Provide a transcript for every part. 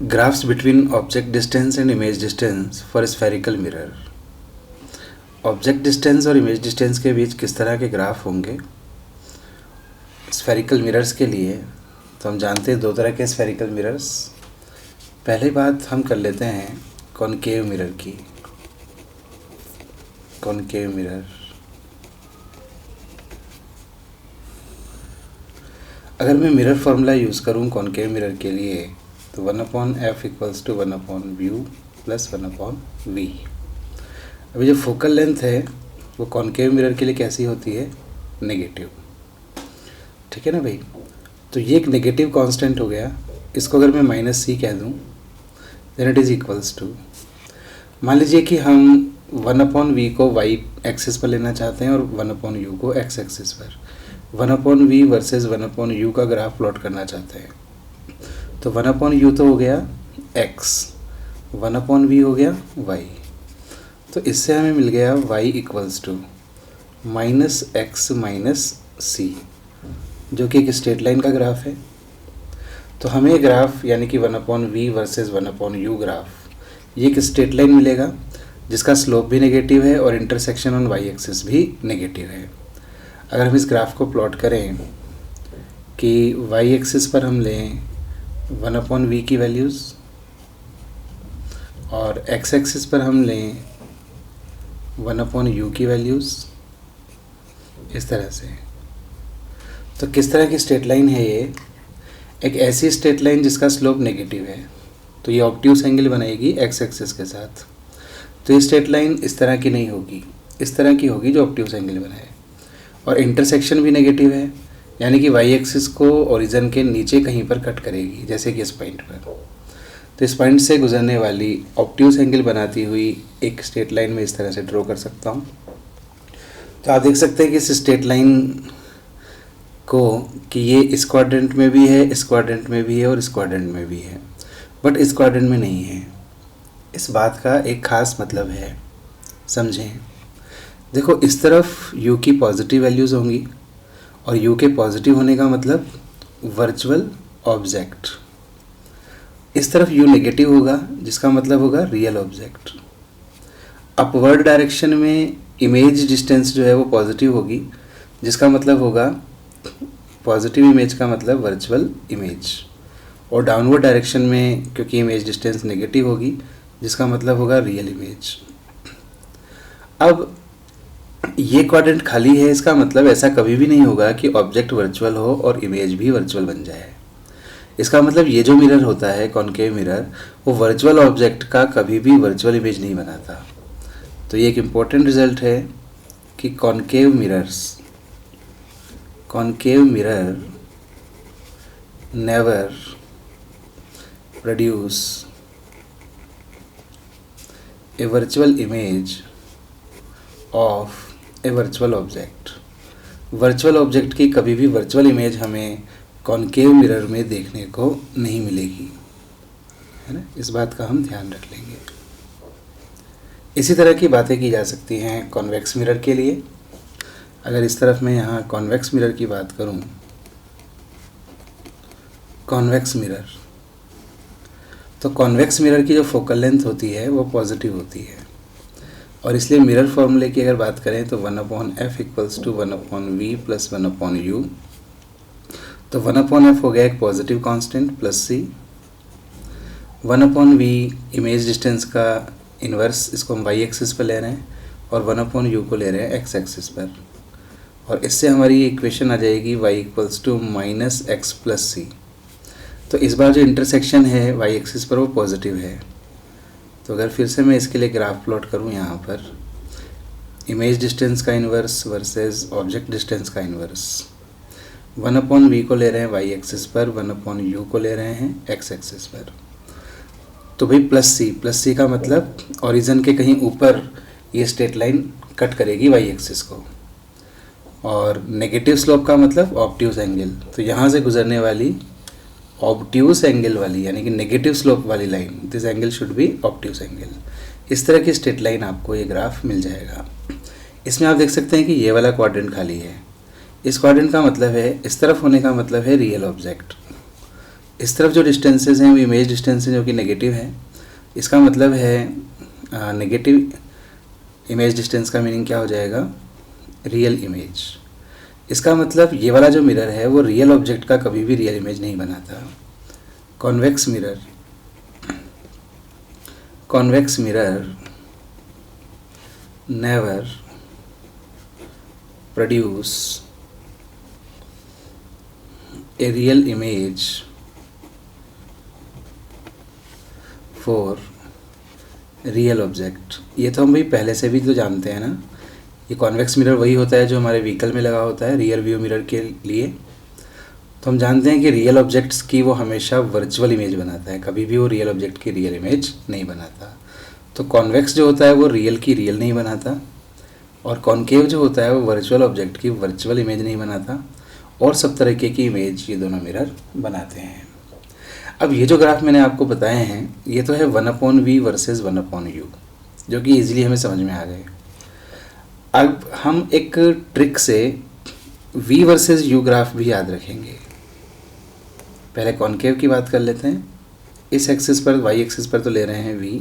Graphs between object distance and image distance for spherical mirror. Object distance और image distance के बीच किस तरह के ग्राफ होंगे स्फेरिकल मिरर्स के लिए। तो हम जानते हैं दो तरह के स्फेरिकल मिरर्स। पहली बात हम कर लेते हैं कॉनकेव मिरर की। कॉनकेव मिरर, अगर मैं मिरर फार्मूला यूज़ करूँ कॉनकेव मिरर के लिए तो 1/f equals to 1/u plus 1/v। अभी जो फोकल लेंथ है वो कॉनकेव मिरर के लिए कैसी होती है, नेगेटिव। ठीक है ना भाई। तो ये एक नेगेटिव कांस्टेंट हो गया। इसको अगर मैं -c कह दूँ then it is equals to, मान लीजिए कि हम 1/v को y एक्सिस पर लेना चाहते हैं और 1/u को x एक्सिस पर। 1/v वर्सेस 1/u का ग्राफ प्लॉट करना चाहते हैं। तो 1/u तो हो गया x, 1/v हो गया y। तो इससे हमें मिल गया y equals to -x -c, जो कि एक स्ट्रेट लाइन का ग्राफ है। तो हमें ग्राफ यानी कि 1/v वर्सेस 1/u ग्राफ, ये एक स्ट्रेट लाइन मिलेगा जिसका स्लोप भी नेगेटिव है और इंटरसेक्शन ऑन y एक्सिस भी नेगेटिव है। अगर हम इस ग्राफ को प्लॉट करें कि y एक्सिस पर हम लें 1/v की वैल्यूज़ और x एक्सिस पर हम लें 1/u की वैल्यूज़, इस तरह से। तो किस तरह की स्ट्रेट लाइन है ये, एक ऐसी स्ट्रेट लाइन जिसका स्लोप नेगेटिव है। तो ये ऑब्ट्यूस एंगल बनाएगी x एक्सिस के साथ। तो ये स्ट्रेट लाइन इस तरह की नहीं होगी, इस तरह की होगी जो ऑब्ट्यूस एंगल बनाए। और इंटरसेक्शन भी नेगेटिव है, यानी कि y एक्सिस को ओरिजिन के नीचे कहीं पर कट करेगी, जैसे कि इस पॉइंट पर। तो इस पॉइंट से गुजरने वाली ऑब्ट्यूस एंगल बनाती हुई एक स्ट्रेट लाइन में इस तरह से ड्रॉ कर सकता हूँ। तो आप देख सकते हैं कि इस स्ट्रेट लाइन को कि ये इस क्वाड्रेंट में भी है, इस क्वाड्रेंट में भी है और इस क्वाड्रेंट में भी है, बट इस क्वाड्रेंट में नहीं है। इस बात का एक ख़ास मतलब है, समझें। देखो, इस तरफ u की पॉजिटिव वैल्यूज़ होंगी और u के पॉजिटिव होने का मतलब वर्चुअल ऑब्जेक्ट। इस तरफ u नेगेटिव होगा जिसका मतलब होगा रियल ऑब्जेक्ट। अपवर्ड डायरेक्शन में इमेज डिस्टेंस जो है वो पॉजिटिव होगी, जिसका मतलब होगा पॉजिटिव इमेज का मतलब वर्चुअल इमेज। और डाउनवर्ड डायरेक्शन में क्योंकि इमेज डिस्टेंस नेगेटिव होगी, जिसका मतलब होगा रियल इमेज। अब ये क्वाड्रेंट खाली है, इसका मतलब ऐसा कभी भी नहीं होगा कि ऑब्जेक्ट वर्चुअल हो और इमेज भी वर्चुअल बन जाए। इसका मतलब ये जो मिरर होता है कॉनकेव मिरर, वो वर्चुअल ऑब्जेक्ट का कभी भी वर्चुअल इमेज नहीं बनाता। तो ये एक इम्पोर्टेंट रिजल्ट है कि concave mirror never produce a virtual image of A virtual object. Virtual object की कभी भी वर्चुअल इमेज हमें कॉनकेव मिरर में देखने को नहीं मिलेगी, है ना। इस बात का हम ध्यान रख लेंगे। इसी तरह की बातें की जा सकती हैं कॉन्वेक्स मिरर के लिए। अगर इस तरफ मैं यहाँ कॉन्वेक्स मिरर की बात करूँ, कॉन्वेक्स मिरर, तो कॉन्वेक्स मिरर की जो फोकल लेंथ होती है वो पॉजिटिव होती है। और इसलिए मिरर फॉर्मूले की अगर बात करें तो 1/f equals to 1/v plus 1/u। तो 1/f हो गया एक positive constant plus c, 1/v image distance का इन्वर्स, इसको हम y एक्सिस पर ले रहे हैं, और 1/u को ले रहे हैं x एक्सिस पर। और इससे हमारी इक्वेशन आ जाएगी y equals to -x plus c। तो इस बार जो इंटरसेक्शन है y एक्सिस पर वो पॉजिटिव है। तो अगर फिर से मैं इसके लिए ग्राफ प्लॉट करूं, यहाँ पर इमेज डिस्टेंस का इन्वर्स वर्सेस ऑब्जेक्ट डिस्टेंस का इन्वर्स, 1/v को ले रहे हैं y एक्सिस पर, 1/u को ले रहे हैं x एक्सिस पर। तो भाई प्लस c का मतलब ओरिजिन के कहीं ऊपर ये स्ट्रेट लाइन कट करेगी y एक्सिस को, और नेगेटिव स्लोप का मतलब ऑब्ट्यूस एंगल। तो यहाँ से गुजरने वाली ऑब्ट्यूस एंगल वाली यानी कि नेगेटिव स्लोप वाली line, this angle should be obtuse angle. इस तरह की स्ट्रेट लाइन आपको ये ग्राफ मिल जाएगा। इसमें आप देख सकते हैं कि ये वाला क्वाड्रेंट खाली है। इस क्वाड्रेंट का मतलब है, इस तरफ होने का मतलब है रियल ऑब्जेक्ट। इस तरफ जो डिस्टेंसेस हैं वो इमेज डिस्टेंस जो कि नेगेटिव है। इसका मतलब है नेगेटिव इमेज डिस्टेंस का मीनिंग क्या हो जाएगा, रियल इमेज। इसका मतलब ये वाला जो मिरर है वो रियल ऑब्जेक्ट का कभी भी रियल इमेज नहीं बनाता। Convex mirror never produce a real image for real object. ये तो हम भाई पहले से भी तो जानते हैं ना, ये कॉन्वेक्स मिरर वही होता है जो हमारे व्हीकल में लगा होता है रियर व्यू मिरर के लिए। तो हम जानते हैं कि रियल ऑब्जेक्ट्स की वो हमेशा वर्चुअल इमेज बनाता है, कभी भी वो रियल ऑब्जेक्ट की रियल इमेज नहीं बनाता। तो कॉन्वेक्स जो होता है वो रियल की रियल नहीं बनाता, और कॉन्केव जो होता है वो वर्चुअल ऑब्जेक्ट की वर्चुअल इमेज नहीं बनाता, और सब तरीके की इमेज ये दोनों मिरर बनाते हैं। अब ये जो ग्राफ मैंने आपको बताए हैं ये तो है 1/v वर्सेस 1/u, जो कि ईजिली हमें समझ में आ गए। अब हम एक ट्रिक से v वर्सेस u ग्राफ भी याद रखेंगे। पहले कॉन्केव की बात कर लेते हैं। इस एक्सिस पर y एक्सिस पर तो ले रहे हैं v,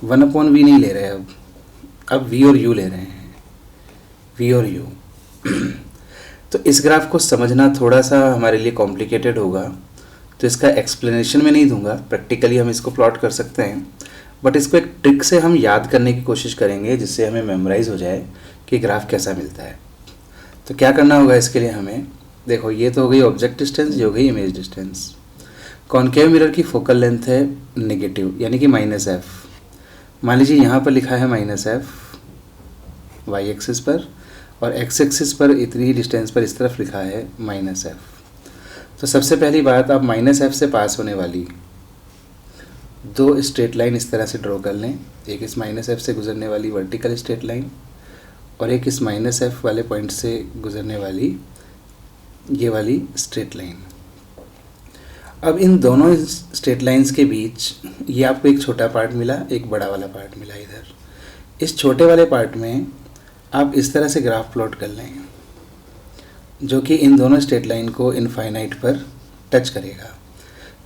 1/v नहीं ले रहे, अब v और u ले रहे हैं, v और u। तो इस ग्राफ को समझना थोड़ा सा हमारे लिए कॉम्प्लिकेटेड होगा, तो इसका एक्सप्लेनेशन में नहीं दूंगा, प्रैक्टिकली हम इसको प्लॉट कर सकते हैं, बट इसको एक ट्रिक से हम याद करने की कोशिश करेंगे जिससे हमें मेमोराइज हो जाए कि ग्राफ कैसा मिलता है। तो क्या करना होगा इसके लिए हमें, देखो ये तो हो गई ऑब्जेक्ट डिस्टेंस, ये हो गई इमेज डिस्टेंस। कॉन्केव मिरर की फोकल लेंथ है नेगेटिव यानी कि -f। मान लीजिए यहाँ पर लिखा है -f y एक्सिस पर, और x एक्सिस पर इतनी ही डिस्टेंस पर इस तरफ लिखा है -f। तो सबसे पहली बात, आप -f से पास होने वाली दो स्ट्रेट लाइन इस तरह से ड्रॉ कर लें। एक इस -f से गुजरने वाली वर्टिकल स्ट्रेट लाइन, और एक इस -f वाले पॉइंट से गुजरने वाली ये वाली स्ट्रेट लाइन। अब इन दोनों स्ट्रेट लाइंस के बीच ये आपको एक छोटा पार्ट मिला, एक बड़ा वाला पार्ट मिला। इधर इस छोटे वाले पार्ट में आप इस तरह से ग्राफ प्लॉट कर लें जो कि इन दोनों स्ट्रेट लाइन को इनफाइनाइट पर टच करेगा।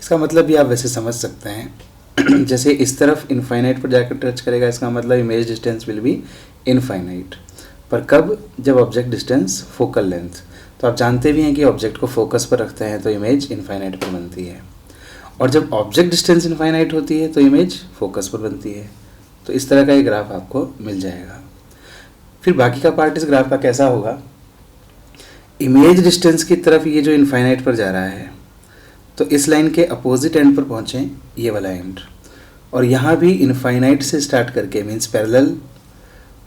इसका मतलब भी आप वैसे समझ सकते हैं जैसे इस तरफ इनफाइनाइट पर जाकर टच करेगा, इसका मतलब image distance will be infinite. पर कब, जब ऑब्जेक्ट डिस्टेंस फोकल लेंथ। तो आप जानते भी हैं कि ऑब्जेक्ट को फोकस पर रखते हैं तो इमेज इनफाइनाइट पर बनती है, और जब ऑब्जेक्ट डिस्टेंस इनफाइनाइट होती है तो इमेज फोकस पर बनती है। तो इस तरह का एक ग्राफ आपको मिल जाएगा। फिर बाकी का पार्ट इस ग्राफ का कैसा होगा, इमेज डिस्टेंस की तरफ ये जो इनफाइनाइट पर जा रहा है, तो इस लाइन के अपोजिट एंड पर पहुँचें, ये वाला एंड, और यहाँ भी इनफाइनाइट से स्टार्ट करके मीन्स पैरेलल,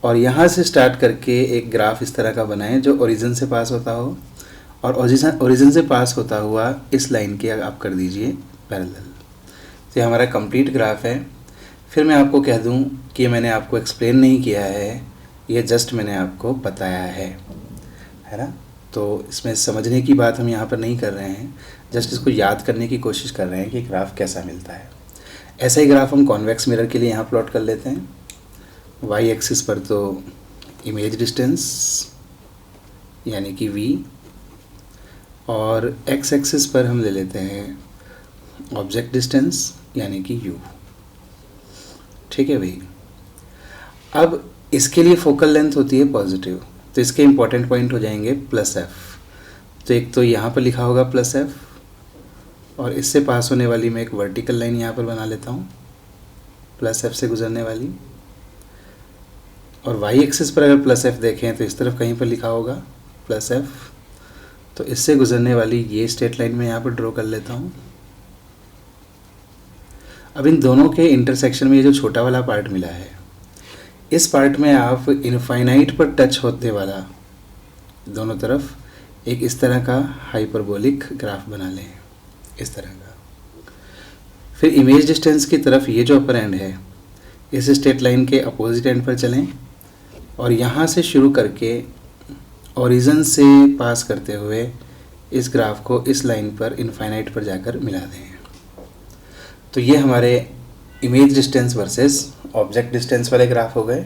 और यहाँ से स्टार्ट करके एक ग्राफ इस तरह का बनाएं जो ओरिजिन से पास होता हो, और ओरिजिन से पास होता हुआ इस लाइन के आप कर दीजिए पैरेलल। तो ये हमारा कंप्लीट ग्राफ है। फिर मैं आपको कह दूं कि मैंने आपको एक्सप्लेन नहीं किया है, ये जस्ट मैंने आपको बताया है ना। तो इसमें समझने की बात हम यहाँ पर नहीं कर रहे हैं, जस्ट इसको याद करने की कोशिश कर रहे हैं कि ग्राफ कैसा मिलता है। ऐसा ही ग्राफ हम कॉन्वेक्स मिरर के लिए यहाँ प्लॉट कर लेते हैं। y एक्सिस पर तो इमेज डिस्टेंस यानी कि v, और x एक्सिस पर हम ले लेते हैं ऑब्जेक्ट डिस्टेंस यानी कि u। ठीक है भाई। अब इसके लिए फोकल लेंथ होती है पॉजिटिव, तो इसके इंपॉर्टेंट पॉइंट हो जाएंगे +f। तो एक तो यहाँ पर लिखा होगा +f, और इससे पास होने वाली मैं एक वर्टिकल लाइन यहाँ पर बना लेता हूँ +f से गुजरने वाली, और y एक्सिस पर अगर +f देखें तो इस तरफ कहीं पर लिखा होगा +f। तो इससे गुजरने वाली ये स्ट्रेट लाइन में यहाँ पर ड्रॉ कर लेता हूँ। अब इन दोनों के इंटरसेक्शन में ये जो छोटा वाला पार्ट मिला है, इस पार्ट में आप इनफाइनाइट पर टच होने वाला दोनों तरफ एक इस तरह का हाइपरबोलिक ग्राफ बना लें, इस तरह का। फिर इमेज डिस्टेंस की तरफ ये जो अपर एंड है, इस स्ट्रेट लाइन के अपोजिट एंड पर चलें, और यहाँ से शुरू करके ओरिजिन से पास करते हुए इस ग्राफ को इस लाइन पर इनफाइनाइट पर जाकर मिला दें। तो ये हमारे image distance versus object distance वाले ग्राफ हो गए।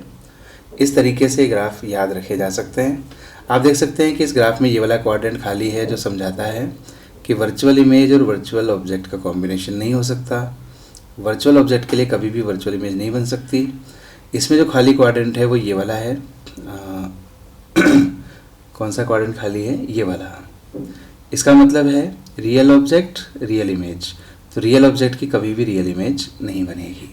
इस तरीके से ग्राफ याद रखे जा सकते हैं। आप देख सकते हैं कि इस ग्राफ में ये वाला क्वाड्रेंट खाली है जो समझाता है कि वर्चुअल इमेज और वर्चुअल ऑब्जेक्ट का कॉम्बिनेशन नहीं हो सकता। वर्चुअल ऑब्जेक्ट के लिए कभी भी वर्चुअल इमेज नहीं बन सकती। इसमें जो खाली क्वाड्रेंट है वो ये वाला है। कौन सा क्वाड्रेंट खाली है? ये वाला। इसका मतलब है रियल ऑब्जेक्ट रियल इमेज, तो रियल ऑब्जेक्ट की कभी भी रियल इमेज नहीं बनेगी।